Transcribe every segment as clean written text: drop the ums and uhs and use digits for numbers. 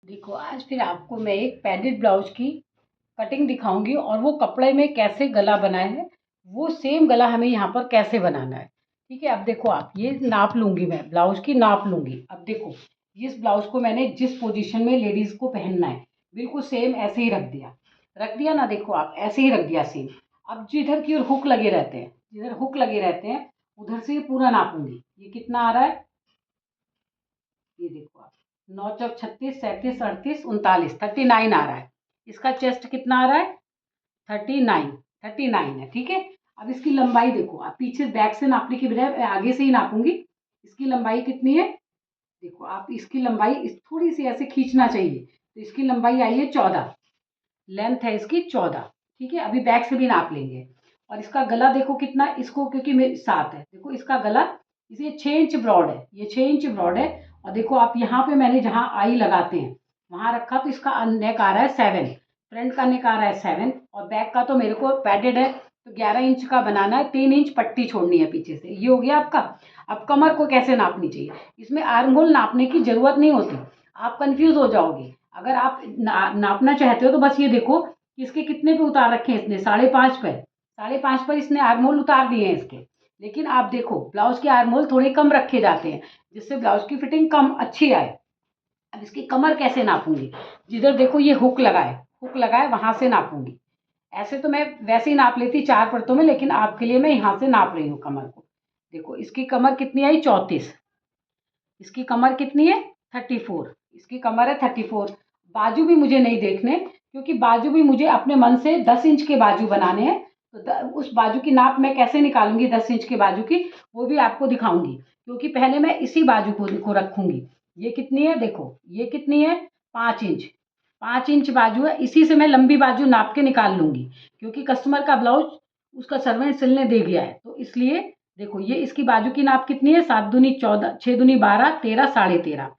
देखो, आज फिर आपको मैं एक पैडेड ब्लाउज की कटिंग दिखाऊंगी और वो कपड़े में कैसे गला बनाए है, वो सेम गला हमें यहाँ पर कैसे बनाना है। ठीक है, अब देखो, आप ये नाप लूंगी, मैं ब्लाउज की नाप लूंगी। अब देखो, इस ब्लाउज को मैंने जिस पोजीशन में लेडीज को पहनना है बिल्कुल सेम ऐसे ही रख दिया ना। देखो, आप ऐसे ही रख दिया सेम। अब जिधर की ओर हुक लगे रहते हैं, जिधर हुक लगे रहते हैं उधर से ये पूरा नापूंगी। ये कितना आ रहा है, ये देखो आप, 9 चौक 36 37 38 39, 39 आ रहा है। इसका चेस्ट कितना आ रहा है, 39, 39 है। ठीक है, अब इसकी लंबाई देखो, आप पीछे बैक से नापने की बजाय आगे से ही नापूंगी। इसकी लंबाई कितनी है, देखो आप, इसकी लंबाई थोड़ी सी ऐसे खींचना चाहिए, तो इसकी लंबाई आई है 14, लेंथ है इसकी 14। ठीक है, अभी बैक से भी नाप लेंगे। और इसका गला देखो कितना, इसको क्योंकि मेरे 7 है, देखो इसका गला, इसे 6 इंच ब्रॉड है, ये 6 इंच ब्रॉड है। और देखो आप, यहाँ पे मैंने जहाँ आई लगाते हैं वहां रखा, तो इसका नेक आ रहा है 7, फ्रंट का नेक आ रहा है 7, और बैक का तो मेरे को पैडेड है तो 11 इंच का बनाना है। 3 इंच पट्टी छोड़नी है पीछे से, ये हो गया आपका। अब कमर को कैसे नापनी चाहिए, इसमें आर्म होल नापने की जरूरत नहीं होती, आप कंफ्यूज हो जाओगे। अगर आप नापना चाहते हो तो बस ये देखो कि इसके कितने पे उतार रखे हैं इसने, 5.5 पर, 5.5 पर इसने आर्म होल उतार दिए हैं इसके। लेकिन आप देखो, ब्लाउज के आर्म होल थोड़े कम रखे जाते हैं जिससे ब्लाउज की फिटिंग कम अच्छी आए। अब इसकी कमर कैसे नापूंगी, जिधर देखो ये हुक लगाए वहां से नापूंगी। ऐसे तो मैं वैसे ही नाप लेती 4 परतों में, लेकिन आपके लिए मैं यहाँ से नाप रही हूँ कमर को। देखो, इसकी कमर कितनी आई, 34, इसकी कमर कितनी है, 34, इसकी कमर है 34। बाजू भी मुझे नहीं देखने, क्योंकि बाजू भी मुझे अपने मन से 10 इंच के बाजू बनाने हैं। तो उस बाजू की नाप मैं कैसे निकालूंगी 10 इंच के बाजू की, वो भी आपको दिखाऊंगी। क्योंकि पहले मैं इसी बाजू को रखूंगी। ये कितनी है, देखो ये कितनी है, 5 इंच, 5 इंच बाजू है, इसी से मैं लंबी बाजू नाप के निकाल लूंगी। क्योंकि कस्टमर का ब्लाउज उसका सर्वेंट सिलने दे गया है, तो इसलिए देखो, ये इसकी बाजू की नाप कितनी है, 7 दूनी 14, 6 दूनी 12, 13, 13.5,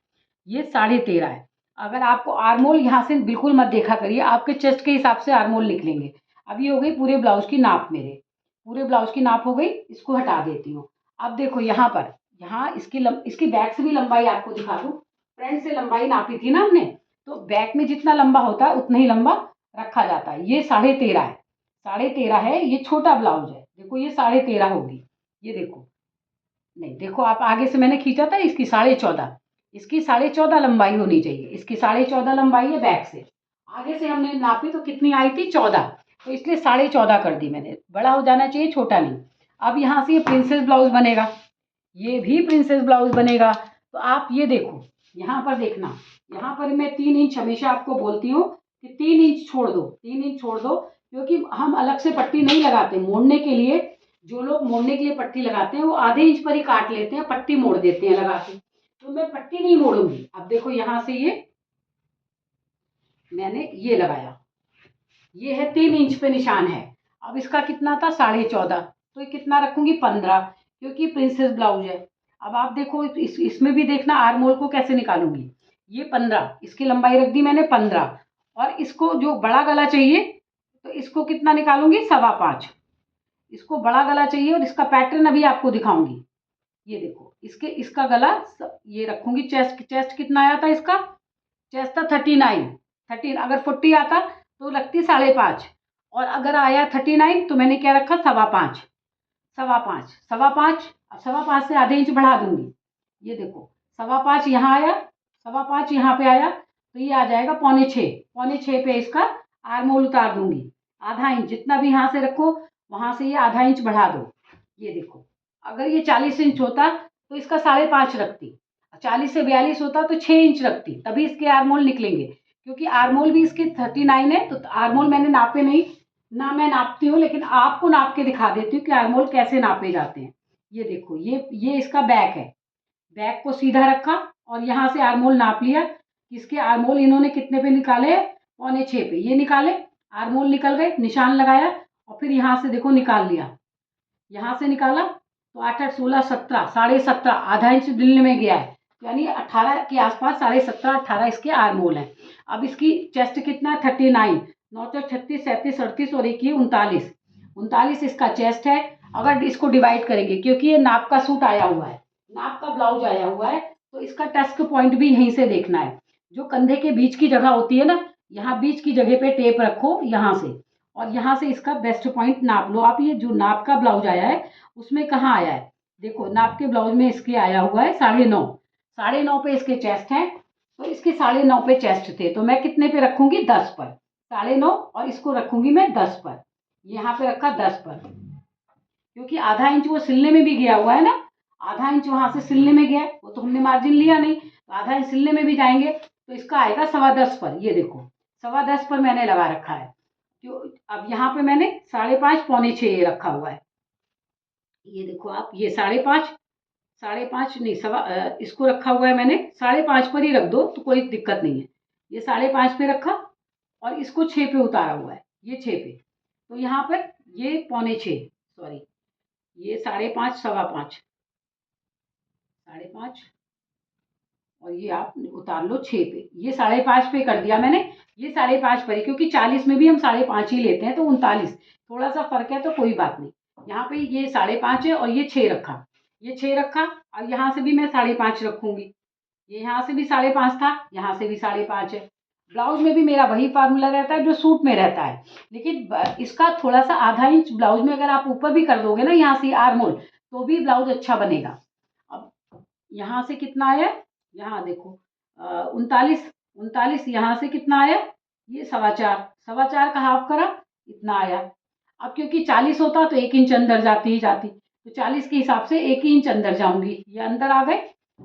ये 13.5 है। अगर आपको आर्मोल यहाँ से बिल्कुल मत देखा करिए, आपके चेस्ट के हिसाब से आर्मोल निकलेंगे। अब ये हो गई पूरे ब्लाउज की नाप, मेरे पूरे ब्लाउज की नाप हो गई, इसको हटा देती हूँ। अब देखो यहाँ पर, यहाँ इसकी बैक से भी लंबाई आपको दिखा दूँ। फ्रंट से लंबाई नापी थी ना हमने, तो बैक में जितना लंबा होता है उतना ही लंबा रखा जाता है। ये 13.5 है, 13.5 है, ये छोटा ब्लाउज है। देखो ये 13.5 होगी, ये देखो, नहीं देखो आप, आगे से मैंने खींचा था, इसकी 14.5, इसकी 14.5 लंबाई होनी चाहिए, इसकी 14.5 लंबाई है बैक से। आगे से हमने नापी तो कितनी आई थी, 14, तो इसलिए 14.5 कर दी मैंने, बड़ा हो जाना चाहिए, छोटा नहीं। अब यहाँ से ये प्रिंसेस ब्लाउज बनेगा, ये भी प्रिंसेस ब्लाउज बनेगा। तो आप ये देखो, यहाँ पर देखना, यहाँ पर मैं 3 इंच हमेशा आपको बोलती हूँ कि 3 इंच छोड़ दो, 3 इंच छोड़ दो, क्योंकि हम अलग से पट्टी नहीं लगाते मोड़ने के लिए। जो लोग मोड़ने के लिए पट्टी लगाते हैं वो आधे इंच पर ही काट लेते हैं, पट्टी मोड़ देते हैं लगा के, तो मैं पट्टी नहीं मोड़ूंगी। अब देखो, यहाँ से ये मैंने ये लगाया, ये है 3 इंच पे निशान है। अब इसका कितना था, 14.5, तो ये कितना रखूंगी, 15, क्योंकि प्रिंसेस ब्लाउज है। अब आप देखो, इसमें भी देखना आर्म होल को कैसे निकालूंगी। ये 15, इसकी लंबाई रख दी मैंने 15, और इसको जो बड़ा गला चाहिए तो इसको कितना निकालूंगी, 5.25, इसको बड़ा गला चाहिए। और इसका पैटर्न अभी आपको दिखाऊंगी। ये देखो, इसका गला ये रखूंगी। चेस्ट चेस्ट कितना आया था इसका, चेस्ट था 39, 13, अगर 40 आता तो रखती 5.5, और अगर आया 39 तो मैंने क्या रखा, 5.25, 5.25, 5.25, अब 5.25 से आधे इंच बढ़ा दूंगी। ये देखो, 5.25 यहाँ आया, 5.25 यहाँ पे आया, तो ये आ जाएगा 5.25, 5.25 पे इसका आर्म होल उतार दूंगी। आधा इंच जितना भी यहाँ से रखो, वहां से ये आधा इंच बढ़ा दो। ये देखो, अगर ये 40 इंच होता तो इसका 5.5 रखती, 40 से 42 होता तो 6 इंच रखती, तभी इसके आर्मोल निकलेंगे। क्योंकि आर्मोल भी इसके 39 है, तो आर्मोल मैंने नापे नहीं ना, मैं नापती हूँ, लेकिन आपको नाप के दिखा देती हूँ कि आर्मोल कैसे नापे जाते हैं। ये देखो, ये इसका बैक है, बैक को सीधा रखा और यहाँ से आर्मोल नाप लिया। इसके आर्मोल इन्होंने कितने पे निकाले, 5.25 पे, ये निकाले, आर्मोल निकल गए, निशान लगाया, और फिर यहाँ से देखो निकाल लिया, यहाँ से निकाला तो 8 8 16 17, 17.5, आधा इंच दिल्ली में गया है, यानी 18 के आसपास, 17.5 18 इसके आर्मोल है। अब इसकी चेस्ट कितना है, 39, 9 36 37 38 और एक ये 39, 39 इसका चेस्ट है। अगर इसको डिवाइड करेंगे, क्योंकि ये नाप का सूट आया हुआ है, नाप का ब्लाउज आया हुआ है, तो इसका टस्क पॉइंट भी यहीं से देखना है। जो कंधे के बीच की जगह होती है ना, यहाँ बीच की जगह पे टेप रखो यहाँ से, और यहाँ से इसका बेस्ट पॉइंट नाप लो आप। ये जो नाप का ब्लाउज आया है उसमें कहाँ आया है, देखो नाप के ब्लाउज में इसके आया हुआ है 9.5। 9.5 पे इसके चेस्ट हैं, तो इसके 9.5 पे चेस्ट थे, तो मैं कितने पे रखूंगी, 10 पर। 9.5 और इसको रखूंगी मैं 10 पर, यहाँ पे रखा 10 पर, क्योंकि आधा इंच वो सिलने में भी गया हुआ है ना, आधा इंच वहां से सिलने में गया है, वो तो हमने मार्जिन लिया नहीं, तो आधा इंच सिलने में भी जाएंगे, तो इसका आएगा 10.25 पर। ये देखो 10.25 पर मैंने लगा रखा है। तो अब यहाँ पे मैंने 5.5 पौने 6 रखा हुआ है। ये देखो आप, ये 5.5, 5.5 नहीं, इसको रखा हुआ है मैंने 5.5 पर ही रख दो तो कोई दिक्कत नहीं है। ये 5.5 पे रखा और इसको 6 पे उतारा हुआ है, ये 6 पे, तो यहाँ पर ये पौने 6, सॉरी, ये 5.5, 5.25, 5.5, और ये आप उतार लो 6 पे, ये 5.5 पे कर दिया मैंने। ये 5.5 पर ही, क्योंकि 40 में भी हम 5.5 ही लेते हैं, तो 39 थोड़ा सा फर्क है तो कोई बात नहीं। यहाँ पे ये 5.5 है और ये 6 रखा, ये 6 रखा। अब यहाँ से भी मैं 5.5 रखूंगी, ये यहाँ से भी 5.5 था, यहाँ से भी 5.5 है। ब्लाउज में भी मेरा वही फार्मूला रहता है जो सूट में रहता है, लेकिन इसका थोड़ा सा आधा इंच ब्लाउज में अगर आप ऊपर भी कर दोगे ना, यहाँ से आर्म होल, तो भी ब्लाउज अच्छा बनेगा। अब यहाँ से कितना आया, यहाँ देखो 39, 39, यहाँ से कितना आया, ये 4.25, 4.25 का हाफ करा, इतना आया। अब क्योंकि 40 होता तो 1 इंच अंदर जाती ही जाती, तो 40 के हिसाब से 1 ही इंच अंदर जाऊंगी, ये अंदर आ गए।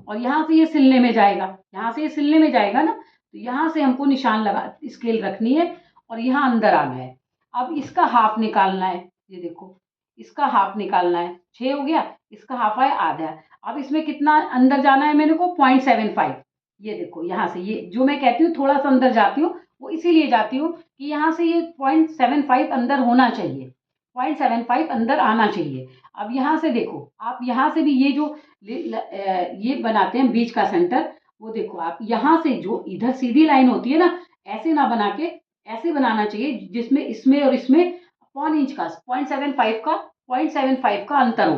और यहाँ से ये सिलने में जाएगा, यहाँ से ये सिलने में जाएगा ना, तो यहाँ से हमको निशान लगा स्केल रखनी है और यहाँ अंदर आना है। अब इसका हाफ निकालना है, ये देखो इसका हाफ निकालना है, 6 हो गया, इसका हाफ है आधा। अब इसमें कितना अंदर जाना है मेरे को, 0.75। ये देखो यहाँ से, ये जो मैं कहती हूँ थोड़ा सा अंदर जाती हूँ, वो इसीलिए जाती हूँ कि यहाँ से ये 0.75 अंदर होना चाहिए, 0.75 अंदर आना चाहिए। अब यहाँ से देखो आप, यहाँ से भी ये जो ये बनाते हैं बीच का सेंटर, वो देखो आप यहाँ से जो इधर सीधी लाइन होती है ना, ऐसे ना बना के ऐसे बनाना चाहिए, जिसमें इसमें और इसमें 0.5 इंच का, 0.75 का, 0.75 का अंतर हो,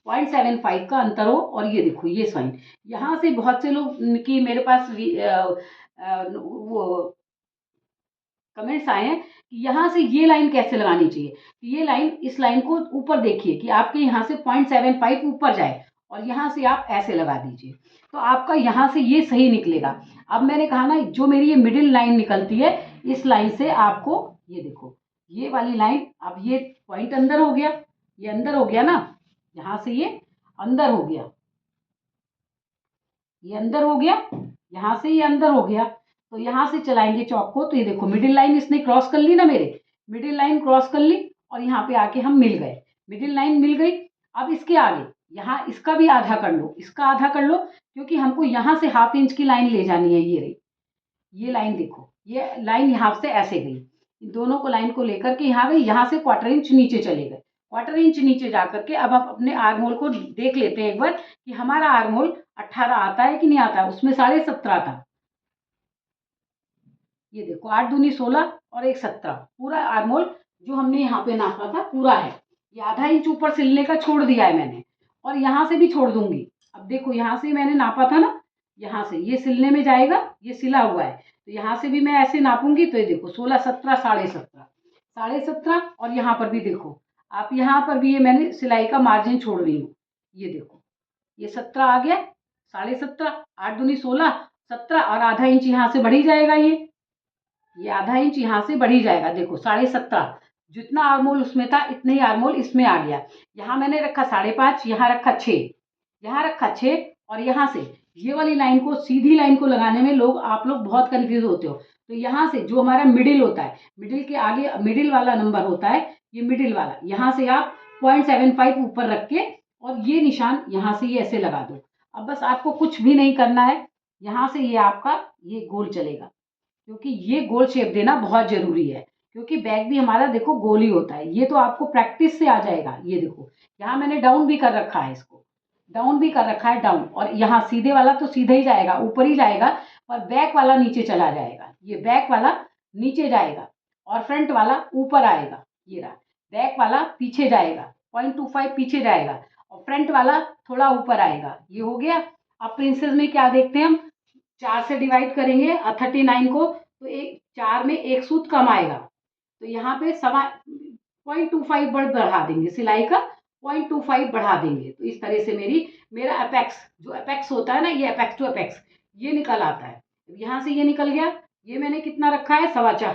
0.75 का अंतर हो। और ये देखो ये साइन, यहाँ से बहुत से लोग की मेरे पास वो कमेंट्स आए हैं कि यहाँ से ये लाइन कैसे लगानी चाहिए। तो ये लाइन, इस लाइन को ऊपर देखिए कि आपके यहाँ से 0.75 ऊपर जाए, और यहाँ से आप ऐसे लगा दीजिए, तो आपका यहाँ से ये सही निकलेगा। अब मैंने कहा ना, जो मेरी ये मिडिल लाइन निकलती है, इस लाइन से आपको, ये देखो ये वाली लाइन, अब ये पॉइंट अंदर हो गया, ये अंदर हो गया ना, यहाँ से ये अंदर हो गया, ये अंदर हो गया, यहाँ से ये अंदर हो गया, तो यहाँ से चलाएंगे चौक को, तो ये देखो मिडिल लाइन इसने क्रॉस कर ली ना, मेरे मिडिल लाइन क्रॉस कर ली, और यहाँ पे आके हम मिल गए, मिडिल लाइन मिल गई। अब इसके आगे यहाँ इसका भी आधा कर लो, इसका आधा कर लो, क्योंकि हमको यहाँ से हाफ इंच की लाइन ले जानी है। ये रही ये लाइन, देखो ये लाइन यहाँ से ऐसे गई, इन दोनों को लाइन को लेकर के यहाँ गई, यहाँ से 1/4 इंच नीचे चले गए, 1/4 इंच नीचे जा करके अब आप अपने आर्म होल को देख लेते हैं एक बार कि हमारा आर्म होल 18 आता है कि नहीं आता है। उसमें 17.5 था, ये देखो 8 दूनी 16 और 1 17, पूरा आर्म होल जो हमने यहाँ पे नापा था पूरा है। ये आधा इंच ऊपर सिलने का छोड़ दिया है मैंने, और यहाँ से भी छोड़ दूंगी। अब देखो यहाँ से मैंने नापा था ना, यहाँ से ये सिलने में जाएगा, ये सिला हुआ है, तो यहाँ से भी मैं ऐसे नापूंगी, तो ये देखो 16 17 17.5, 17.5, और यहाँ पर भी देखो आप, यहाँ पर भी ये मैंने सिलाई का मार्जिन छोड़ रही हूँ, ये देखो ये 17 आ गया, 17.5, 8 दूनी 16, 17, और आधा इंच यहाँ से बढ़ ही जाएगा, ये आधा इंच यहाँ से बढ़ ही जाएगा। देखो 17.5, जितना आर्मोल उसमें था इतने ही आर्मोल इसमें आ गया। यहाँ मैंने रखा 5.5, यहाँ रखा 6, यहाँ रखा 6, और यहाँ से ये वाली लाइन को, सीधी लाइन को लगाने में आप लोग बहुत कंफ्यूज होते हो। तो यहाँ से जो हमारा मिडिल होता है, मिडिल के आगे मिडिल वाला नंबर होता है, ये मिडिल वाला, यहाँ से आप 0.75 ऊपर रख के, और ये निशान यहाँ से ये ऐसे लगा दो। अब बस आपको कुछ भी नहीं करना है, यहाँ से ये आपका ये गोल चलेगा, क्योंकि ये गोल शेप देना बहुत जरूरी है, क्योंकि बैग भी हमारा देखो गोल ही होता है। ये तो आपको प्रैक्टिस से आ जाएगा। ये देखो यहाँ मैंने डाउन भी कर रखा है, इसको डाउन भी कर रखा है, डाउन, और यहाँ सीधे वाला तो सीधा ही जाएगा, ऊपर ही जाएगा, पर बैक वाला नीचे चला जाएगा। ये बैक वाला नीचे जाएगा और फ्रंट वाला ऊपर आएगा, ये रहा, बैक वाला पीछे जाएगा, 0.25 पीछे जाएगा, और फ्रंट वाला थोड़ा ऊपर आएगा। ये हो गया। अब प्रिंसेस में क्या देखते हैं हम, 4 से डिवाइड करेंगे 39 को, तो एक 4 में एक सूत कम आएगा, तो यहाँ पे 0.25 बढ़ा देंगे, सिलाई का 0.25 बढ़ा देंगे। तो इस तरह से मेरा अपेक्स, जो अपेक्स होता है ना, ये अपेक्स टू अपेक्स ये निकल आता है। यहाँ से ये निकल गया, ये मैंने कितना रखा है, 4.25,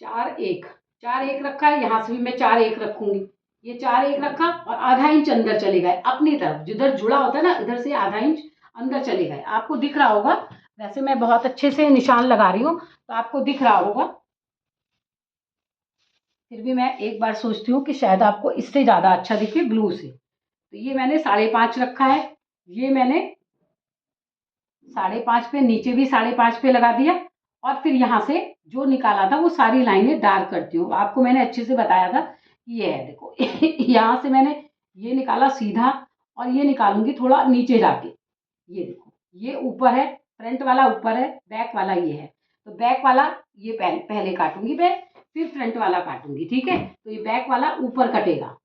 4 1 रखा है। यहाँ से भी मैं 4 1 रखूंगी, ये 4 1 रखा और आधा इंच अंदर चले गए अपनी तरफ, जिधर जुड़ा होता है ना इधर से आधा इंच अंदर चले गए। आपको दिख रहा होगा, वैसे मैं बहुत अच्छे से निशान लगा रही हूँ तो आपको दिख रहा होगा, फिर भी मैं एक बार सोचती हूँ कि शायद आपको इससे ज़्यादा अच्छा दिखे ब्लू से। तो ये मैंने 5.5 रखा है, ये मैंने 5.5 पे, नीचे भी 5.5 पे लगा दिया, और फिर यहाँ से जो निकाला था वो सारी लाइनें डार्क करती हूँ। आपको मैंने अच्छे से बताया था कि ये है, देखो यहाँ से मैंने ये निकाला सीधा, और ये निकालूंगी थोड़ा नीचे जाके। ये देखो, ये ऊपर है, फ्रंट वाला ऊपर है, बैक वाला ये है, तो बैक वाला ये पहले काटूंगी मैं, फिर फ्रंट वाला काटूंगी, ठीक है। तो ये बैक वाला ऊपर कटेगा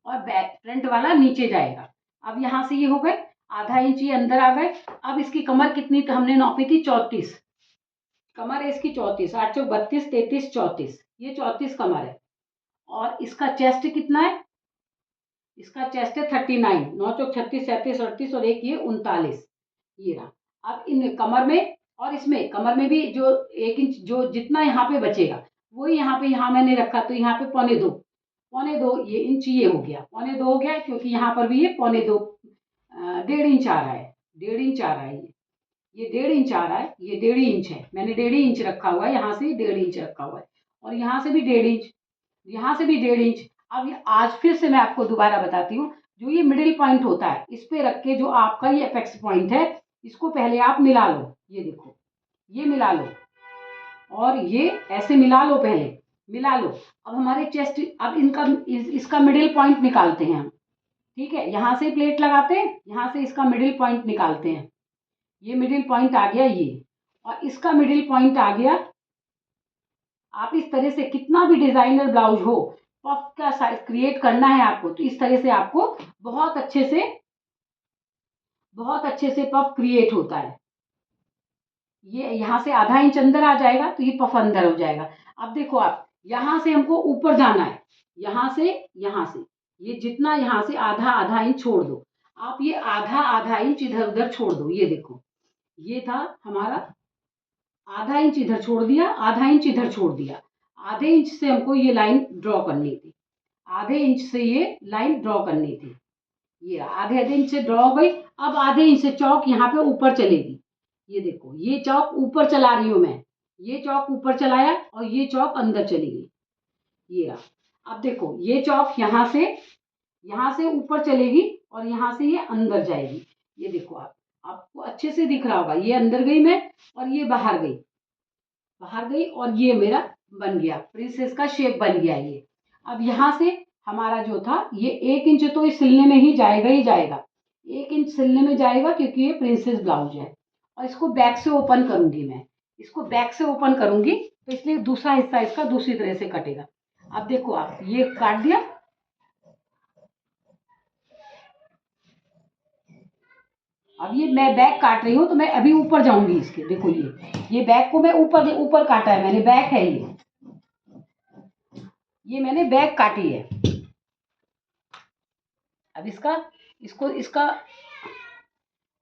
और बैक फ्रंट वाला नीचे जाएगा। अब यहाँ से ये हो गए, आधा इंच ये अंदर आ गए। अब इसकी कमर कितनी तो हमने नापी थी, 34 कमर है इसकी, 34, 8 चौक 32, 33, 34, ये 34 कमर है। और इसका चेस्ट कितना है, इसका चेस्ट है 39, 9 चौक 36, 37, 38 और एक ये 39, ये रहा। अब इन कमर में और इसमें, कमर में भी जो 1 इंच जो जितना यहाँ पे बचेगा वही यहाँ मैंने रखा, तो यहाँ पे 1.25 ये इंच ये हो गया, 1.25 हो गया, क्योंकि यहाँ पर भी ये 1.25 1.5 इंच आ रहा है, 1.5 इंच आ रहा है, ये 1.5 इंच आ रहा है, ये 1.5 इंच है, मैंने 1.5 इंच रखा हुआ है, यहाँ से 1.5 इंच रखा हुआ है, और यहाँ से भी 1.5 इंच, यहाँ से भी 1.5 इंच। अब आज फिर से मैं आपको दोबारा बताती हूँ, जो ये मिडिल पॉइंट होता है इस पे रख के जो आपका ये अपेक्स पॉइंट है, इसको पहले आप मिला लो, ये देखो ये मिला लो, और ये ऐसे मिला लो, पहले मिला लो। अब हमारे चेस्ट, अब इसका मिडिल पॉइंट निकालते हैं हम, ठीक है। यहाँ से प्लेट लगाते हैं, यहाँ से इसका मिडिल पॉइंट निकालते हैं, ये मिडिल पॉइंट आ गया ये, और इसका मिडिल पॉइंट आ गया। आप इस तरह से कितना भी डिजाइनर ब्लाउज हो, पफ का साइज क्रिएट करना है आपको, तो इस तरह से आपको बहुत अच्छे से पफ क्रिएट होता है। ये यहाँ से आधा इंच अंदर आ जाएगा तो ये पफ अंदर हो जाएगा। अब देखो, आप यहाँ से हमको ऊपर जाना है, यहाँ से ये जितना यहाँ से आधा इंच छोड़ दो, आप ये आधा इंच इधर उधर छोड़ दो। ये देखो, ये था हमारा आधा इंच इधर छोड़ दिया, आधा इंच इधर छोड़ दिया, आधे इंच से हमको ये लाइन ड्रॉ करनी थी, आधे इंच से ये लाइन ड्रॉ करनी थी। ये आधे इंच से ड्रॉ हो गई। अब आधे इंच से चौक यहाँ पे ऊपर चलेगी, ये देखो ये चौक ऊपर चला रही हूँ मैं, ये चौक ऊपर चलाया और ये चौक अंदर चली गई, ये रहा। अब देखो ये चौक यहाँ से ऊपर चलेगी और यहाँ से ये अंदर जाएगी। ये देखो, आपको अच्छे से दिख रहा होगा, ये अंदर गई मैं और ये बाहर गई और ये मेरा बन गया, प्रिंसेस का शेप बन गया ये। अब यहाँ से हमारा जो था ये 1 इंच तो इस सिलने में ही जाएगा, 1 इंच सिलने में जाएगा, क्योंकि ये प्रिंसेस ब्लाउज है। और इसको बैक से ओपन करूंगी मैं, इसको बैक से ओपन करूंगी, तो इसलिए दूसरा हिस्सा इसका दूसरी तरह से कटेगा। अब देखो, आप ये काट दिया, अब ये मैं बैक काट रही हूँ, तो मैं अभी ऊपर जाऊंगी इसके। देखो ये बैक को मैं ऊपर काटा है मैंने, बैक है ये मैंने बैक काटी है। अब इसका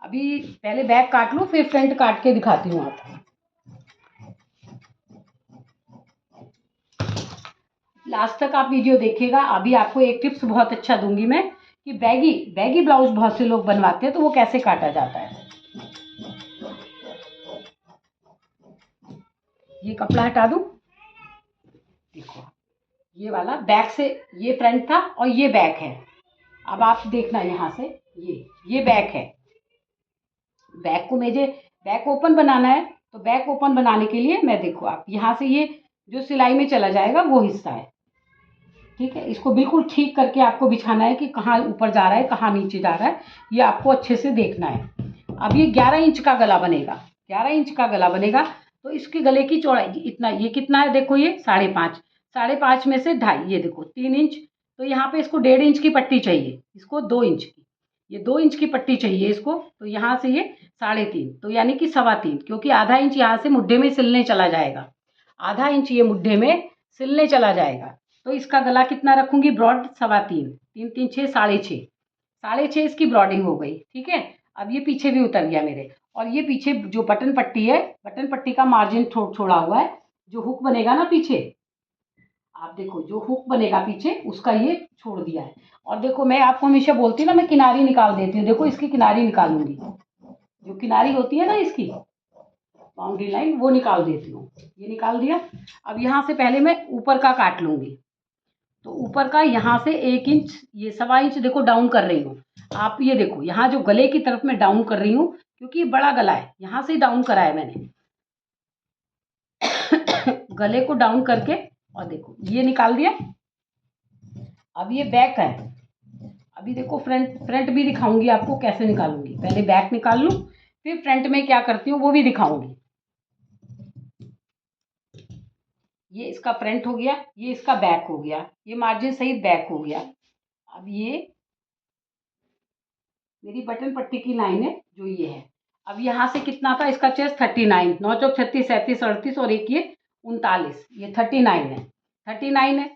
अभी पहले बैक काट लूं, फिर फ्रंट काट के दिखाती हूँ आपको। लास्ट तक आप वीडियो देखिएगा। अभी आपको एक टिप्स बहुत अच्छा दूंगी मैं, कि बैगी ब्लाउज बहुत से लोग बनवाते हैं, तो वो कैसे काटा जाता है। ये कपड़ा हटा दूं, देखो ये वाला बैक से, ये फ्रंट था और ये बैक है। अब आप देखना, यहाँ से ये बैक है, बैक को मुझे बैक ओपन बनाना है, तो बैक ओपन बनाने के लिए मैं, देखो आप यहाँ से ये जो सिलाई में चला जाएगा वो हिस्सा है, ठीक है। इसको बिल्कुल ठीक करके आपको बिछाना है कि कहाँ ऊपर जा रहा है कहाँ नीचे जा रहा है, ये आपको अच्छे से देखना है। अब ये 11 इंच का गला बनेगा, 11 इंच का गला बनेगा, तो इसके गले की चौड़ाई इतना, ये कितना है देखो, ये 5.5 में से 2.5, ये देखो 3 इंच। तो यहाँ पे इसको 1.5 इंच की पट्टी चाहिए, इसको 2 इंच की, ये 2 इंच की पट्टी चाहिए इसको। तो यहाँ से ये 3.5, तो यानी कि 3.25, क्योंकि आधा इंच यहाँ से मुड्ढे में सिलने चला जाएगा, आधा इंच ये मुड्ढे में सिलने चला जाएगा। तो इसका गला कितना रखूंगी ब्रॉड? 3.25, 3 3 6 6.5, 6.5 इसकी ब्रॉडिंग हो गई। ठीक है, अब ये पीछे भी उतर गया मेरे, और ये पीछे जो बटन पट्टी है, बटन पट्टी का मार्जिन छोड़ा हुआ है, जो हुक बनेगा ना पीछे, आप देखो जो हुक बनेगा पीछे उसका ये छोड़ दिया है। और देखो मैं आपको हमेशा बोलती हूँ ना, मैं किनारी निकाल देती हूँ, देखो इसकी किनारी निकालूंगी, जो किनारी होती है ना इसकी बाउंड्री लाइन, वो निकाल देती हूँ। ये निकाल दिया। अब यहाँ से पहले मैं ऊपर का काट लूंगी, तो ऊपर का यहाँ से 1 इंच, ये 1.25 इंच देखो डाउन कर रही हूँ। आप ये देखो यहाँ जो गले की तरफ मैं डाउन कर रही हूँ, क्योंकि ये बड़ा गला है, यहाँ से डाउन करा है मैंने गले को डाउन करके, और देखो ये निकाल दिया। अब ये बैक है, अभी देखो फ्रंट भी दिखाऊंगी आपको कैसे निकालूंगी। पहले बैक निकाल लूँ, फिर फ्रंट में क्या करती हूँ वो भी दिखाऊंगी। ये इसका फ्रंट हो गया, ये इसका बैक हो गया, ये मार्जिन सहित बैक हो गया। अब ये मेरी बटन पट्टी की लाइन है जो ये है। अब यहाँ से कितना था इसका चेस्ट? 39, 9 चौक 36, 37, 38 और एक ये 39, ये 39 है, 39 है।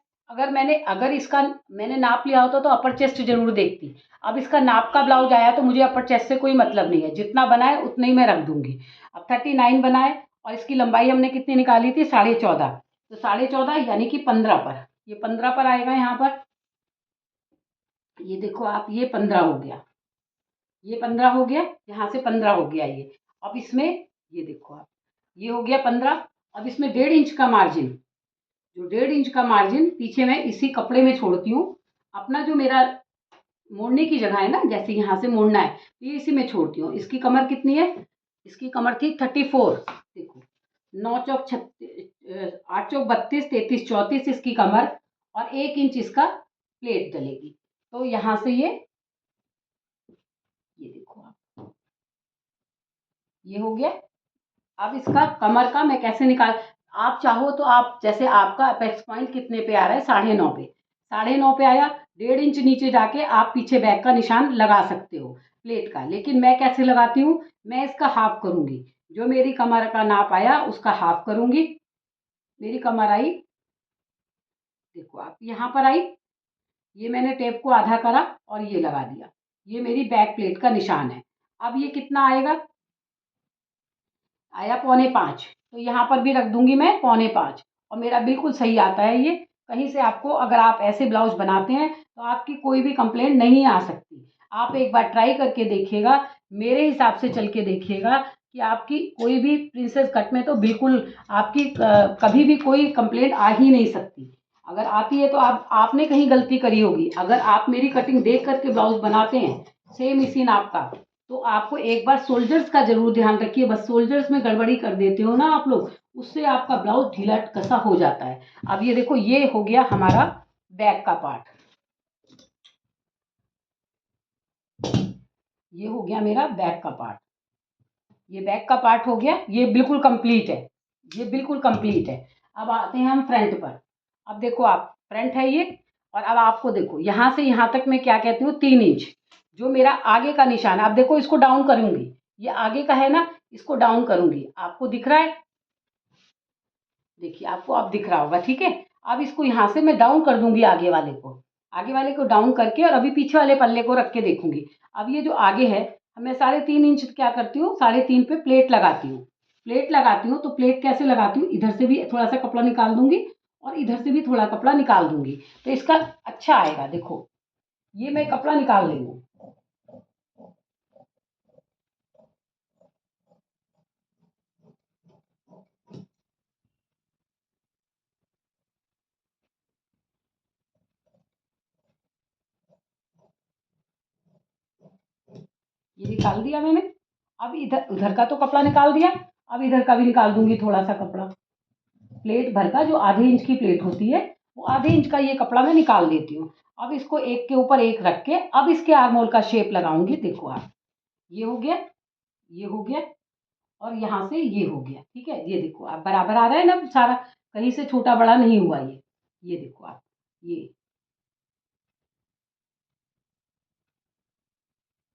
अगर इसका मैंने नाप लिया होता तो अपर चेस्ट जरूर देखती। अब इसका नाप का ब्लाउज आया तो मुझे अपर चेस्ट से कोई मतलब नहीं है, जितना बनाए उतना ही मैं रख दूंगी। अब 39 बनाए, और इसकी लंबाई हमने कितनी निकाली थी? 14.5, तो 14.5 यानी कि 15 पर, ये 15 पर आएगा यहाँ पर। ये देखो आप, ये 15 हो गया, ये 15 हो गया, यहाँ से 15 हो गया ये। अब इसमें ये देखो आप, ये हो गया 15। अब इसमें 1.5 इंच का मार्जिन, जो 1.5 इंच का मार्जिन पीछे मैं इसी कपड़े में छोड़ती हूँ। अपना जो मेरा मोड़ने की जगह है ना, जैसे यहाँ से मोड़ना है, तो ये इसी में छोड़ती हूँ। इसकी कमर कितनी है? इसकी कमर थी 34, देखो 9 चौक 36, 8 चौक 32, 33 34 इसकी कमर, और 1 इंच इसका प्लेट डलेगी। तो यहाँ से ये देखो आप, ये हो गया। अब इसका कमर का मैं कैसे निकाल, आप चाहो तो आप, जैसे आपका अपेक्स पॉइंट कितने पे आ रहा है? 9.5 पे, 9.5 पे आया, 1.5 इंच नीचे जाके आप पीछे बैक का निशान लगा सकते हो प्लेट का। लेकिन मैं कैसे लगाती हूँ? मैं इसका हाफ करूंगी, जो मेरी कमर का नाप आया उसका हाफ करूंगी। मेरी कमर आई, देखो आप यहाँ पर आई, ये मैंने टेप को आधा करा और ये लगा दिया, ये मेरी बैक प्लेट का निशान है। अब ये कितना आएगा? आया 4.25, तो यहाँ पर भी रख दूंगी मैं 4.25, और मेरा बिल्कुल सही आता है ये। कहीं से आपको, अगर आप ऐसे ब्लाउज बनाते हैं तो आपकी कोई भी कंप्लेंट नहीं आ सकती। आप एक बार ट्राई करके देखिएगा, मेरे हिसाब से चल के देखिएगा, कि आपकी कोई भी प्रिंसेस कट में तो बिल्कुल आपकी कभी भी कोई कंप्लेंट आ ही नहीं सकती। अगर आती है तो आपने कहीं गलती करी होगी। अगर आप मेरी कटिंग देख करके ब्लाउज बनाते हैं सेम इसी नाप का, तो आपको एक बार सोल्जर्स का जरूर ध्यान रखिए। बस सोल्जर्स में गड़बड़ी कर देते हो ना आप लोग, उससे आपका ब्लाउज ढीला कसा हो जाता है। अब ये देखो, ये हो गया हमारा बैक का पार्ट, ये हो गया मेरा बैक का पार्ट, ये बैक का पार्ट हो गया, ये बिल्कुल कंप्लीट है, ये बिल्कुल कंप्लीट है। अब आते हैं हम फ्रंट पर। अब देखो आप, फ्रंट है ये, और अब आपको देखो यहाँ से यहाँ तक मैं क्या कहती हूँ, 3 इंच, जो मेरा आगे का निशान है। अब देखो इसको डाउन करूंगी, ये आगे का है ना, इसको डाउन करूंगी, आपको दिख रहा है? देखिए आपको अब दिख रहा होगा, ठीक है। अब इसको यहाँ से मैं डाउन कर दूंगी, आगे वाले को डाउन करके, और अभी पीछे वाले पल्ले को रख के देखूंगी। अब ये जो आगे है, मैं 3.5 इंच क्या करती हूँ, 3.5 पे प्लेट लगाती हूँ। प्लेट लगाती हूँ तो प्लेट कैसे लगाती हूँ, इधर से भी थोड़ा सा कपड़ा निकाल दूंगी, और इधर से भी थोड़ा कपड़ा निकाल दूंगी, तो इसका अच्छा आएगा। देखो ये मैं कपड़ा निकाल रही हूँ, ये निकाल दिया मैंने। अब इधर उधर का तो कपड़ा निकाल दिया, अब इधर का भी निकाल दूंगी थोड़ा सा कपड़ा। प्लेट भर का जो आधे इंच की प्लेट होती है, वो आधे इंच का ये कपड़ा मैं निकाल देती हूँ। अब इसको एक के ऊपर एक रख के, अब इसके आर्म होल का शेप लगाऊंगी। देखो आप, ये हो गया, ये हो गया, और यहाँ से ये हो गया, ठीक है। ये देखो आप, बराबर आ रहा है ना सारा, कहीं से छोटा बड़ा नहीं हुआ ये देखो आप,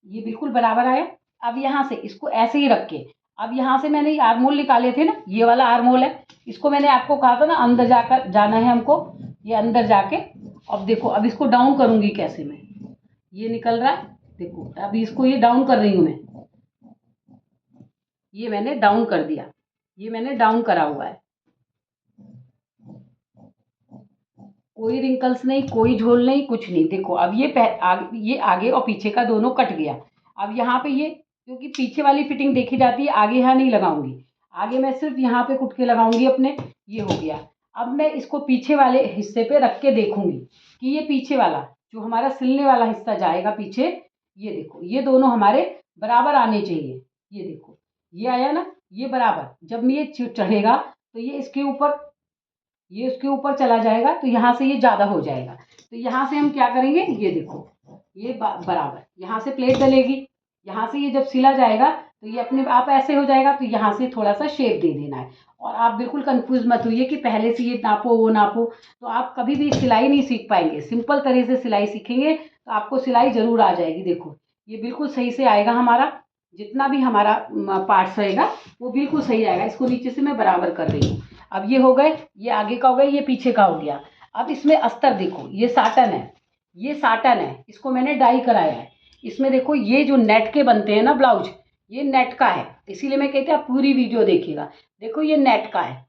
ये बिल्कुल बराबर आया। अब यहाँ से इसको ऐसे ही रख के, अब यहाँ से मैंने आर्म होल निकाले थे ना, ये वाला आर्म होल है, इसको मैंने आपको कहा था ना अंदर जाकर जाना है हमको, ये अंदर जाके। अब देखो अब इसको डाउन करूंगी कैसे मैं, ये निकल रहा है देखो, अभी इसको ये डाउन कर रही हूँ मैं, ये मैंने डाउन कर दिया, ये मैंने डाउन करा हुआ है, कोई रिंकल्स नहीं, कोई झोल नहीं, कुछ नहीं। देखो अब ये आगे और पीछे का दोनों कट गया। अब यहाँ पे ये, क्योंकि पीछे वाली फिटिंग देखी जाती है, आगे यहाँ नहीं लगाऊंगी, आगे मैं सिर्फ यहाँ पे कुट के लगाऊंगी अपने, ये हो गया। अब मैं इसको पीछे वाले हिस्से पे रख के देखूंगी कि ये पीछे वाला जो हमारा सिलने वाला हिस्सा जाएगा पीछे, ये देखो ये दोनों हमारे बराबर आने चाहिए। ये देखो ये आया ना, ये बराबर, जब ये चढ़ेगा तो ये इसके ऊपर, ये उसके ऊपर चला जाएगा, तो यहाँ से ये ज़्यादा हो जाएगा। तो यहाँ से हम क्या करेंगे, ये देखो ये बराबर, यहाँ से प्लेट डलेगी, यहाँ से ये जब सिला जाएगा तो ये अपने आप ऐसे हो जाएगा। तो यहाँ से थोड़ा सा शेप दे देना है। और आप बिल्कुल कंफ्यूज मत होइए कि पहले से ये नापो वो नापो, तो आप कभी भी सिलाई नहीं सीख पाएंगे। सिंपल तरह से सिलाई सीखेंगे तो आपको सिलाई ज़रूर आ जाएगी। देखो ये बिल्कुल सही से आएगा, हमारा जितना भी हमारा पार्ट्स रहेगा वो बिल्कुल सही आएगा। इसको नीचे से मैं बराबर कर रही हूँ। अब ये हो गए, ये आगे का हो गया, ये पीछे का हो गया। अब इसमें अस्तर देखो, ये साटन है, ये साटन है, इसको मैंने डाई कराया है। इसमें देखो ये जो नेट के बनते हैं ना ब्लाउज, ये नेट का है, इसीलिए मैं कहती हूँ आप पूरी वीडियो देखिएगा। देखो ये नेट का है,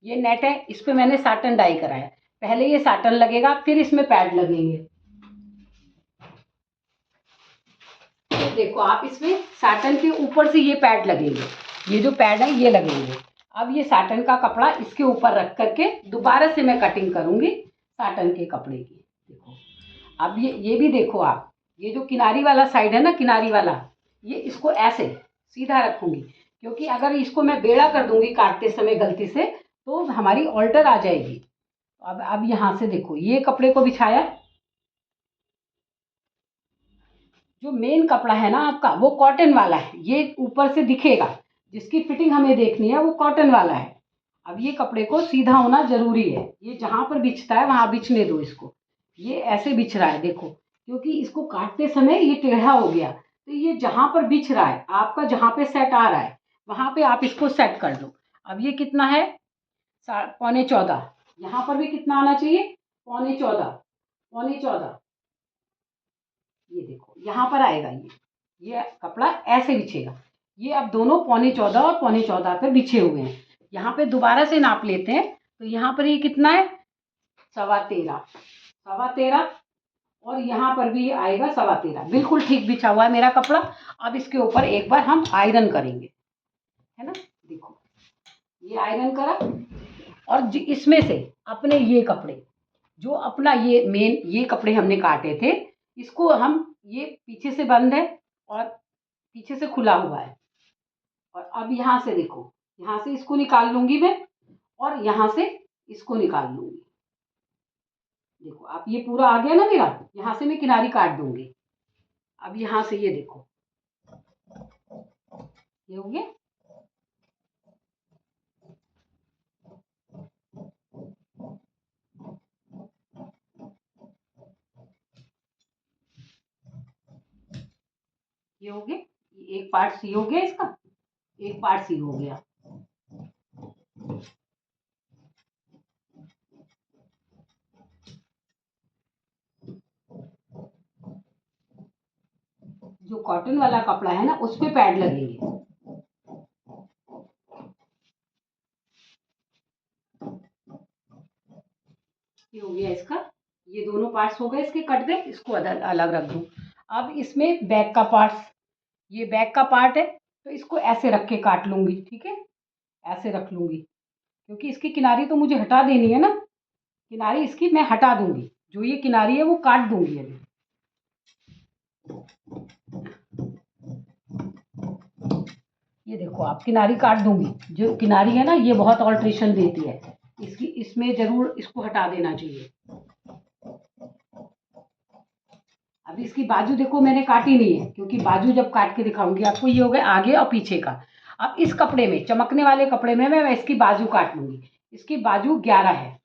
ये नेट है, इस पर मैंने साटन डाई कराया। पहले ये साटन लगेगा, फिर इसमें पैड लगेंगे। तो देखो आप इसमें साटन के ऊपर से ये पैड लगेंगे, ये जो पैड है ये लगेंगे। अब ये साटन का कपड़ा इसके ऊपर रख करके दोबारा से मैं कटिंग करूंगी साटन के कपड़े की। देखो अब ये भी देखो आप, ये जो किनारी वाला साइड है ना, किनारी वाला, ये इसको ऐसे सीधा रखूंगी, क्योंकि अगर इसको मैं बेड़ा कर दूंगी काटते समय गलती से तो हमारी ऑल्टर आ जाएगी। अब यहाँ से देखो ये कपड़े को बिछाया, जो मेन कपड़ा है ना आपका वो कॉटन वाला है, ये ऊपर से दिखेगा, जिसकी फिटिंग हमें देखनी है वो कॉटन वाला है। अब ये कपड़े को सीधा होना जरूरी है, ये जहाँ पर बिछता है वहाँ बिछने दो इसको। ये ऐसे बिछ रहा है देखो, क्योंकि इसको काटते समय ये टेढ़ा हो गया, तो ये जहाँ पर बिछ रहा है आपका, जहाँ पे सेट आ रहा है वहाँ पे आप इसको सेट कर दो। अब ये कितना है, 14.25, यहाँ पर भी कितना आना चाहिए, 14.25, 14.25। ये देखो यहाँ पर आएगा, ये कपड़ा ऐसे बिछेगा। ये अब दोनों 14.25 और 14.25 पे बिछे हुए हैं। यहाँ पे दोबारा से नाप लेते हैं, तो यहाँ पर ये कितना है, 13.25, 13.25, और यहाँ पर भी आएगा 13.25। बिल्कुल ठीक बिछा हुआ है मेरा कपड़ा। अब इसके ऊपर एक बार हम आयरन करेंगे, है ना। देखो ये आयरन करा, और इसमें से अपने ये कपड़े, जो अपना ये मेन ये कपड़े हमने काटे थे, इसको हम, ये पीछे से बंद है और पीछे से खुला हुआ है। और अब यहाँ से देखो, यहाँ से इसको निकाल लूंगी मैं, और यहाँ से इसको निकाल लूंगी। देखो आप ये पूरा आ गया ना मेरा, यहाँ से मैं किनारी काट दूंगी। अब यहाँ से ये देखो, ये हो गया। ये हो गया, एक पार्ट सी हो गया इसका, एक पार्ट सी हो गया। जो कॉटन वाला कपड़ा है ना उस पे पैड लगेंगे। ये हो गया इसका, ये दोनों पार्ट्स हो गए इसके कट गए, इसको अलग रख दूं। अब इसमें बैक का पार्ट्स, ये बैक का पार्ट है, तो इसको ऐसे रख के काट लूंगी, ठीक है, ऐसे रख लूंगी, क्योंकि इसकी किनारी तो मुझे हटा देनी है ना, किनारी इसकी मैं हटा दूंगी, जो ये किनारी है वो काट दूंगी अभी। ये देखो आप, किनारी काट दूंगी, जो किनारी है ना ये बहुत ऑल्ट्रेशन देती है, इसकी इसमें जरूर इसको हटा देना चाहिए। अभी इसकी बाजू देखो मैंने काटी नहीं है, क्योंकि बाजू जब काट के दिखाऊंगी आपको। ये हो गया आगे और पीछे का। अब इस कपड़े में, चमकने वाले कपड़े में मैं इसकी बाजू काट लूंगी। इसकी बाजू 11 है।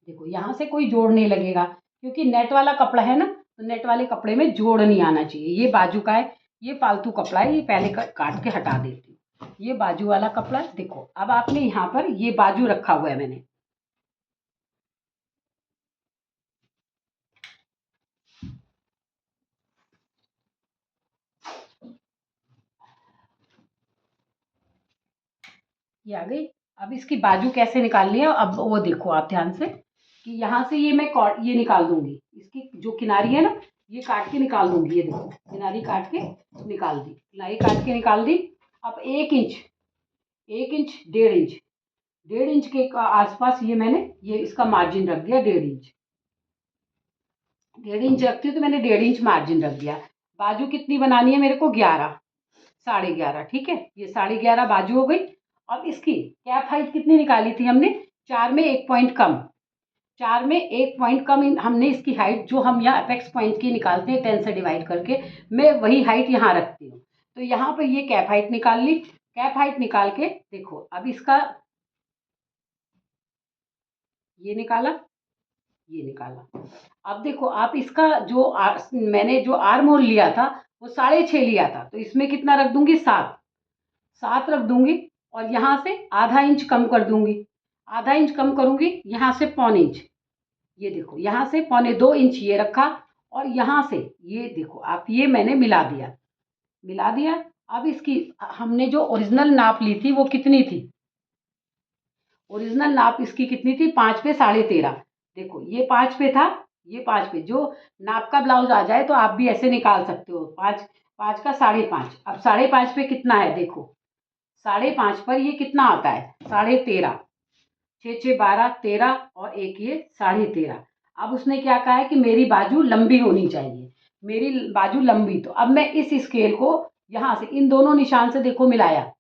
देखो यहाँ से कोई जोड़ नहीं लगेगा, क्योंकि नेट वाला कपड़ा है ना, तो नेट वाले कपड़े में जोड़ नहीं आना चाहिए। ये बाजू का है, ये फालतू कपड़ा है, ये पहले काट के हटा देती हूँ। ये बाजू वाला कपड़ा देखो। अब आपने यहाँ पर ये बाजू रखा हुआ है मैंने, ये आ गई। अब इसकी बाजू कैसे निकालनी है, अब वो देखो आप ध्यान से कि यहाँ से ये मैं ये निकाल दूंगी, इसकी जो किनारी है ना, ये काट के निकाल दूंगी। ये देखो किनारी काट के निकाल दी, किनारी काट के निकाल दी। अब 1 इंच, 1 इंच, 1.5 इंच, 1.5 इंच के आसपास ये मैंने ये इसका मार्जिन रख दिया। 1.5 इंच, 1.5 इंच रखती हूँ तो मैंने 1.5 इंच मार्जिन रख दिया। बाजू कितनी बनानी है मेरे को, 11, 11.5। ठीक है, ये 11.5 बाजू हो गई। अब इसकी कैप हाइट कितनी निकाली थी हमने, 4 में 1 पॉइंट कम, 4 में 1 पॉइंट कम हमने इसकी हाइट, जो हम यहाँ अपेक्स पॉइंट की निकालते हैं 10 से डिवाइड करके, मैं वही हाइट यहाँ रखती हूँ। तो यहाँ पर ये कैप हाइट निकाल ली। कैप हाइट निकाल के देखो, अब इसका ये निकाला, ये निकाला। अब देखो आप इसका जो मैंने जो आर्म होल लिया था वो 6.5 लिया था, तो इसमें कितना रख दूंगी, 7, 7 रख दूंगी। और यहाँ से आधा इंच कम कर दूंगी, आधा इंच कम करूंगी, यहाँ से 1.25 इंच, ये देखो यहाँ से 1.25 इंच ये रखा। और यहाँ से ये देखो आप, ये मैंने मिला दिया, मिला दिया। अब इसकी हमने जो ओरिजिनल नाप ली थी वो कितनी थी, ओरिजिनल नाप इसकी कितनी थी, 5 पे 13.5। देखो ये 5 पे था, ये 5 पे, जो नाप का ब्लाउज आ जाए तो आप भी ऐसे निकाल सकते हो, 5, 5 का 5.5। अब 5.5 पे कितना है देखो, 5.5 पर ये कितना आता है, 13.5, 6 6 12 13 और एक ये 13.5। अब उसने क्या कहा है कि मेरी बाजू लंबी होनी चाहिए, मेरी बाजू लंबी। तो अब मैं इस स्केल को यहाँ से इन दोनों निशान से देखो मिलाया।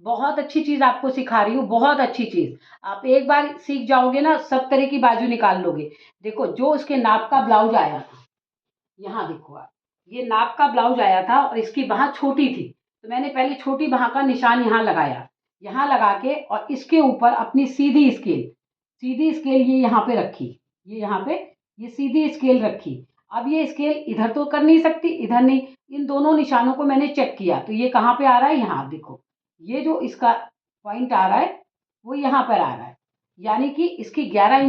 बहुत अच्छी चीज आपको सिखा रही हूँ, बहुत अच्छी चीज। आप एक बार सीख जाओगे ना, सब तरह की बाजू निकाल लोगे। देखो जो उसके नाप का ब्लाउज आया था, यहाँ देखो आप, ये नाप का ब्लाउज आया था और इसकी बाह छोटी थी, तो मैंने पहले छोटी बाह का निशान यहाँ लगाया, यहाँ लगा के और इसके ऊपर अपनी सीधी स्केल, सीधी स्केल ये यहाँ पे रखी, ये यहाँ पे ये सीधी स्केल रखी। अब ये स्केल इधर तो कर नहीं सकती, इधर नहीं, इन दोनों निशानों को मैंने चेक किया, तो ये कहाँ पे आ रहा है, यहाँ देखो, ये जो इसका पॉइंट आ रहा है वो यहाँ पर आ रहा है। यानी कि इसकी 11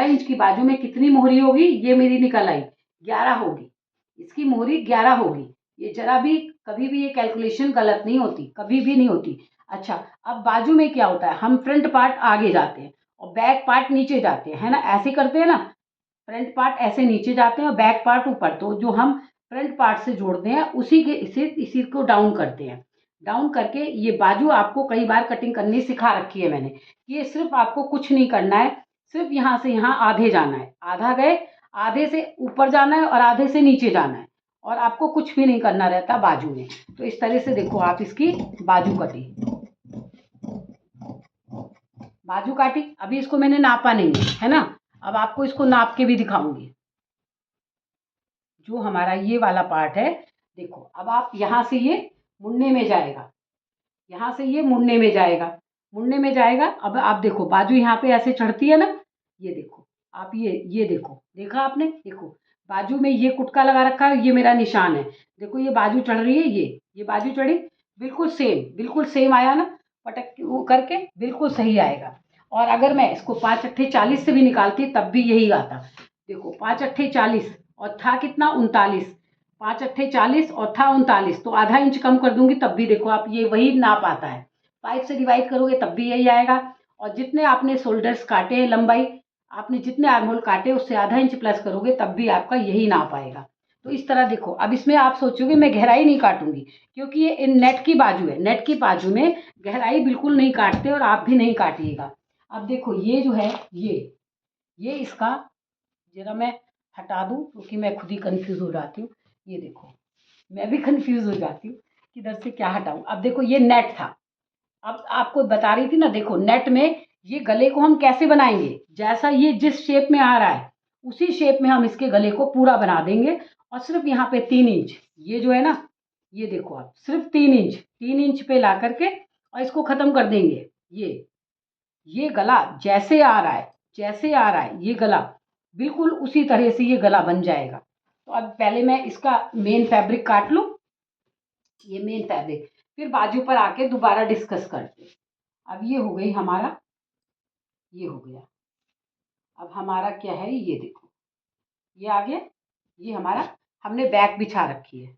इंच की बाजू में कितनी मोहरी होगी, ये मेरी निकल आई, 11 होगी, इसकी मोहरी 11 होगी। ये जरा भी कभी भी ये कैलकुलेशन गलत नहीं होती, कभी भी नहीं होती। अच्छा, अब बाजू में क्या होता है, हम फ्रंट पार्ट आगे जाते हैं और बैक पार्ट नीचे जाते हैं, है ना, ऐसे करते हैं ना, फ्रंट पार्ट ऐसे नीचे जाते हैं और बैक पार्ट ऊपर। तो जो हम फ्रंट पार्ट से जोड़ते हैं उसी के इसी को डाउन करते हैं, डाउन करके ये बाजू आपको कई बार कटिंग करनी सिखा रखी है मैंने। ये सिर्फ आपको कुछ नहीं करना है, सिर्फ यहाँ से यहाँ आधे जाना है, आधा गए, आधे से ऊपर जाना है और आधे से नीचे जाना है, और आपको कुछ भी नहीं करना रहता बाजू में। तो इस तरह से देखो आप इसकी बाजू कटी, बाजू काटी। अभी इसको मैंने नापा नहीं है ना, अब आपको इसको नाप के भी दिखाऊंगी। जो हमारा ये वाला पार्ट है, देखो अब आप यहाँ से ये मुड़ने में जाएगा, यहाँ से ये मुड़ने में जाएगा, मुड़ने में जाएगा। अब आप देखो बाजू यहाँ पे ऐसे चढ़ती है ना, ये देखो आप, ये देखो, देखा आपने, देखो बाजू में ये कुटका लगा रखा है, ये मेरा निशान है। देखो ये बाजू चढ़ रही है, ये बाजू चढ़ी, बिल्कुल सेम, बिल्कुल सेम आया ना, पटक वो करके बिल्कुल सही आएगा। और अगर मैं इसको 5 अट्ठे 40 से भी निकालती तब भी यही आता। देखो 5 अट्ठे 40 और था कितना, 39, 5 अट्ठे 40 और था 39, तो आधा इंच कम कर दूंगी तब भी देखो आप ये वही नाप आता है। 5 से डिवाइड करोगे तब भी यही आएगा। और जितने आपने शोल्डर्स काटे हैं, लंबाई आपने जितने आर्म होल काटे उससे आधा इंच प्लस करोगे तब भी आपका यही नाप आएगा। तो इस तरह देखो। अब इसमें आप सोचोगे मैं गहराई नहीं काटूंगी, क्योंकि ये नेट की बाजू है, नेट की बाजू में गहराई बिल्कुल नहीं काटते और आप भी नहीं काटिएगा। अब देखो ये जो है, ये इसका जरा मैं हटा दूं क्योंकि मैं खुद ही कंफ्यूज हो जाती हूँ। ये देखो मैं भी कंफ्यूज हो जाती हूँ किधर से क्या हटाऊं। अब देखो ये नेट था, अब आपको बता रही थी ना, देखो नेट में ये गले को हम कैसे बनाएंगे, जैसा ये जिस शेप में आ रहा है उसी शेप में हम इसके गले को पूरा बना देंगे। और सिर्फ यहाँ पे 3 इंच, ये जो है ना, ये देखो आप सिर्फ 3 इंच पे ला करके और इसको खत्म कर देंगे। ये गला जैसे आ रहा है, जैसे आ रहा है ये गला, बिल्कुल उसी तरह से ये गला बन जाएगा। तो अब पहले मैं इसका मेन फैब्रिक काट लूँ, ये मेन फैब्रिक, फिर बाजू पर आके दोबारा डिस्कस करते हैं। अब ये हो गई हमारा, ये हो गया। अब हमारा क्या है, ये देखो, ये आ गया। ये हमारा, हमने बैक बिछा रखी है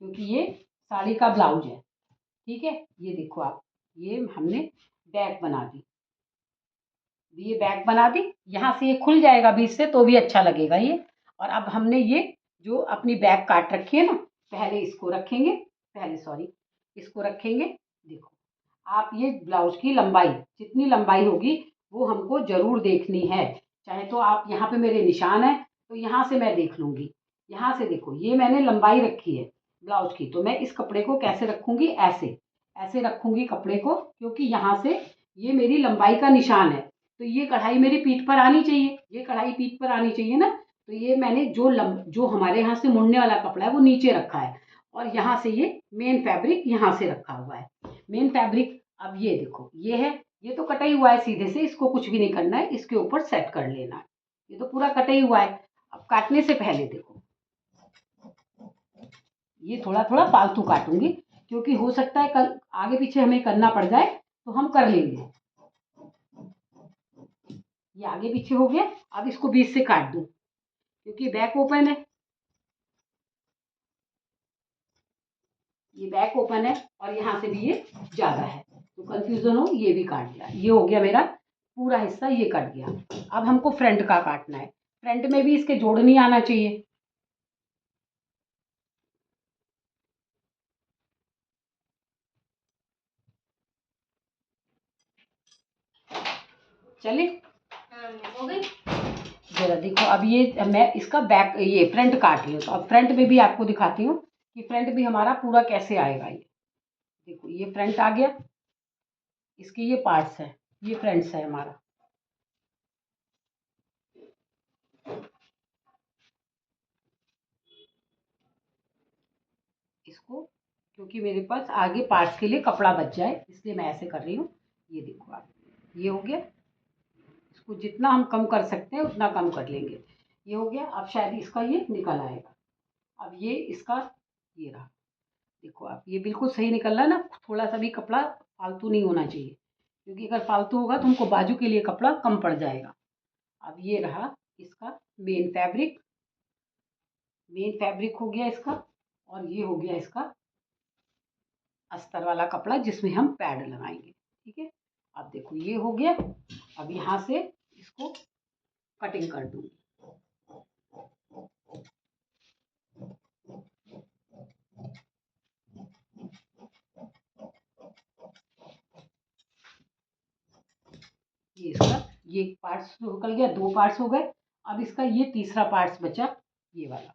क्योंकि ये साड़ी का ब्लाउज है। ठीक है, ये देखो आप, ये हमने बैक बना दी, ये बैक बना दी। यहाँ से ये खुल जाएगा बीच से तो भी अच्छा लगेगा ये। और अब हमने ये जो अपनी बैक काट रखी है ना, पहले इसको रखेंगे, पहले सॉरी इसको रखेंगे। देखो आप, ये ब्लाउज की लंबाई, जितनी लंबाई होगी वो हमको जरूर देखनी है। चाहे तो आप, यहाँ पे मेरे निशान है तो यहाँ से मैं देख लूंगी। यहाँ से देखो, ये मैंने लंबाई रखी है ब्लाउज की, तो मैं इस कपड़े को कैसे रखूंगी, ऐसे ऐसे रखूंगी कपड़े को, क्योंकि यहाँ से ये मेरी लंबाई का निशान है। तो ये कढ़ाई मेरी पीठ पर आनी चाहिए, ये कढ़ाई पीठ पर आनी चाहिए ना। तो ये मैंने जो हमारे यहाँ से मुड़ने वाला कपड़ा है वो नीचे रखा है, और यहाँ से ये मेन फैब्रिक यहाँ से रखा हुआ है, मेन फैब्रिक। अब ये देखो, ये है, ये तो कटा ही हुआ है सीधे से, इसको कुछ भी नहीं करना है, इसके ऊपर सेट कर लेना है। ये तो पूरा कटा ही हुआ है। अब काटने से पहले देखो, ये थोड़ा थोड़ा फालतू काटूंगी, क्योंकि हो सकता है कल आगे पीछे हमें करना पड़ जाए तो हम कर लेंगे। ये आगे पीछे हो गया। अब इसको बीच से काट दूं क्योंकि बैक ओपन है, ये बैक ओपन है और यहाँ से भी ये ज्यादा है, तो कंफ्यूजन हो, ये भी काट दिया। ये हो गया मेरा पूरा हिस्सा, ये कट गया। अब हमको फ्रंट का काटना है, फ्रंट में भी इसके जोड़ नहीं आना चाहिए। चलिए, हो गई। जरा देखो, अब ये मैं इसका बैक, ये फ्रंट काट रही हूँ, तो अब फ्रंट में भी आपको दिखाती हूँ कि फ्रंट भी हमारा पूरा कैसे आएगा। ये देखो, ये फ्रंट आ गया, इसके ये पार्ट्स है, ये फ्रंट्स है हमारा। इसको, क्योंकि मेरे पास आगे पार्ट्स के लिए कपड़ा बच जाए, इसलिए मैं ऐसे कर रही हूँ। ये देखो आप, ये हो गया। इसको जितना हम कम कर सकते हैं उतना कम कर लेंगे। ये हो गया। अब शायद इसका ये निकल आएगा। अब ये इसका, ये रहा, देखो आप, ये बिल्कुल सही निकल रहा है ना, थोड़ा सा भी कपड़ा फालतू नहीं होना चाहिए, क्योंकि अगर फालतू होगा तो हमको बाजू के लिए कपड़ा कम पड़ जाएगा। अब ये रहा इसका मेन फैब्रिक, मेन फैब्रिक हो गया इसका, और ये हो गया इसका अस्तर वाला कपड़ा जिसमें हम पैड लगाएंगे। ठीक है, अब देखो ये हो गया। अब यहाँ से इसको कटिंग कर दूंगी। ये इसका, ये पार्ट्स निकल गया, दो पार्ट्स हो गए। अब इसका ये तीसरा पार्ट्स बचा, ये वाला।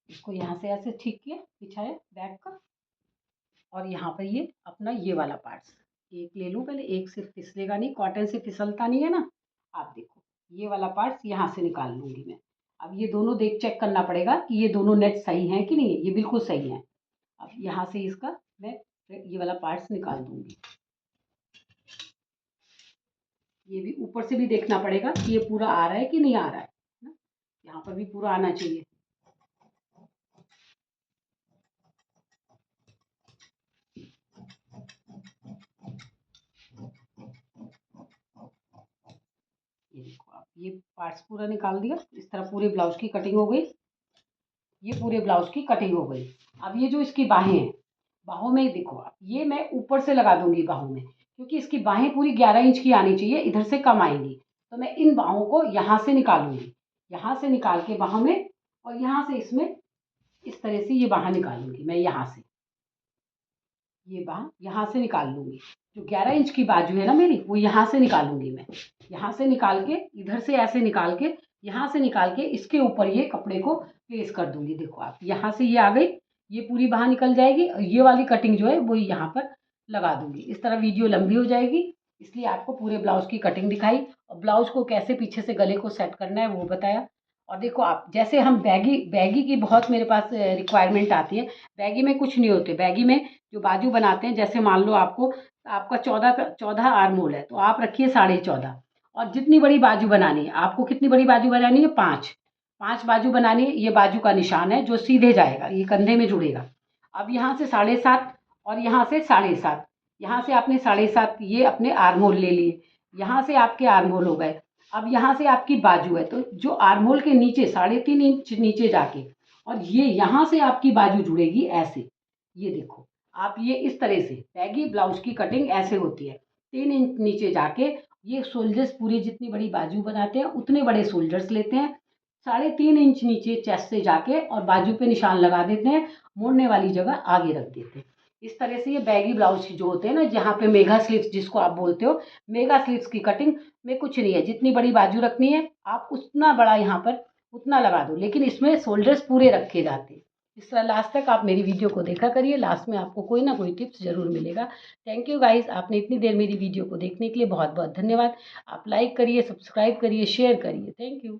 इसको यहाँ से ऐसे ठीक किया, बिछाया बैक का, और यहाँ पर ये अपना ये वाला पार्ट्स एक ले लूँ पहले, एक से फिसलेगा नहीं, कॉटन से फिसलता नहीं है ना। आप देखो, ये वाला पार्ट्स यहाँ से निकाल लूँगी मैं। अब ये दोनों देख चेक करना पड़ेगा कि ये दोनों नेट सही हैं कि नहीं है, ये बिल्कुल सही है। अब यहाँ से इसका मैं ये वाला पार्ट्स निकाल दूंगी। ये भी ऊपर से भी देखना पड़ेगा कि ये पूरा आ रहा है कि नहीं आ रहा है ना, यहाँ पर भी पूरा आना चाहिए। ये देखो आप, ये पार्ट्स पूरा निकाल दिया। इस तरह पूरे ब्लाउज की कटिंग हो गई, ये पूरे ब्लाउज की कटिंग हो गई। अब ये जो इसकी बाहें हैं, बाहों में देखो आप, ये मैं ऊपर से लगा दूंगी बाहों में, क्योंकि इसकी बाहें पूरी 11 इंच की आनी चाहिए, इधर से कम आएंगी। तो मैं इन बाहों को यहाँ से निकालूंगी, यहाँ से निकाल के बाहों में, और यहाँ से इसमें इस तरह से ये बाहर निकालूंगी मैं, यहाँ से ये बाह यहाँ से निकाल लूंगी। जो 11 इंच की बाजू है ना मेरी, वो यहाँ से निकालूंगी मैं, यहाँ से निकाल के इधर से ऐसे निकाल के, यहाँ से निकाल के इसके ऊपर ये कपड़े को प्लेस कर दूंगी। देखो आप, यहाँ से ये आ गई, ये पूरी बाहर निकल जाएगी, और ये वाली कटिंग जो है वो यहाँ पर लगा दूंगी। इस तरह वीडियो लंबी हो जाएगी, इसलिए आपको पूरे ब्लाउज की कटिंग दिखाई, और ब्लाउज को कैसे पीछे से गले को सेट करना है वो बताया। और देखो आप, जैसे हम बैगी बैगी की बहुत मेरे पास रिक्वायरमेंट आती है। बैगी में कुछ नहीं होते, बैगी में जो बाजू बनाते हैं, जैसे मान लो आपका 14 आर्म होल है, तो आप रखिए 14.5। और जितनी बड़ी बाजू बनानी है आपको, कितनी बड़ी बाजू बनानी है, 5 बाजू बनानी है। ये बाजू का निशान है जो सीधे जाएगा, ये कंधे में जुड़ेगा। अब यहाँ से 7.5 और यहाँ से 7.5, यहाँ से आपने 7.5 ये अपने आर्म होल ले लिए, यहाँ से आपके आर्म होल हो गए। अब यहाँ से आपकी बाजू है, तो जो आर्म होल के नीचे 3.5 इंच नीचे जाके, और ये यहाँ से आपकी बाजू जुड़ेगी ऐसे। ये देखो आप, ये इस तरह से बैगी ब्लाउज की कटिंग ऐसे होती है। 3 इंच नीचे जाके, ये सोल्जर्स पूरी जितनी बड़ी बाजू बनाते हैं उतने बड़े सोल्जर्स लेते हैं। 3.5 इंच नीचे चेस्ट से जाके और बाजू पे निशान लगा देते हैं, मोड़ने वाली जगह आगे रख देते हैं। इस तरह से ये बैगी ब्लाउज जो होते हैं ना, जहाँ पे मेगा स्लीव्स जिसको आप बोलते हो, मेगा स्लीव्स की कटिंग में कुछ नहीं है। जितनी बड़ी बाजू रखनी है आप उतना बड़ा यहाँ पर उतना लगा दो, लेकिन इसमें शोल्डर्स पूरे रखे जाते हैं। इस तरह लास्ट तक आप मेरी वीडियो को देखा करिए, लास्ट में आपको कोई ना कोई टिप्स ज़रूर मिलेगा। थैंक यू गाइस, आपने इतनी देर मेरी वीडियो को देखने के लिए बहुत बहुत धन्यवाद। आप लाइक करिए, सब्सक्राइब करिए, शेयर करिए। Thank you.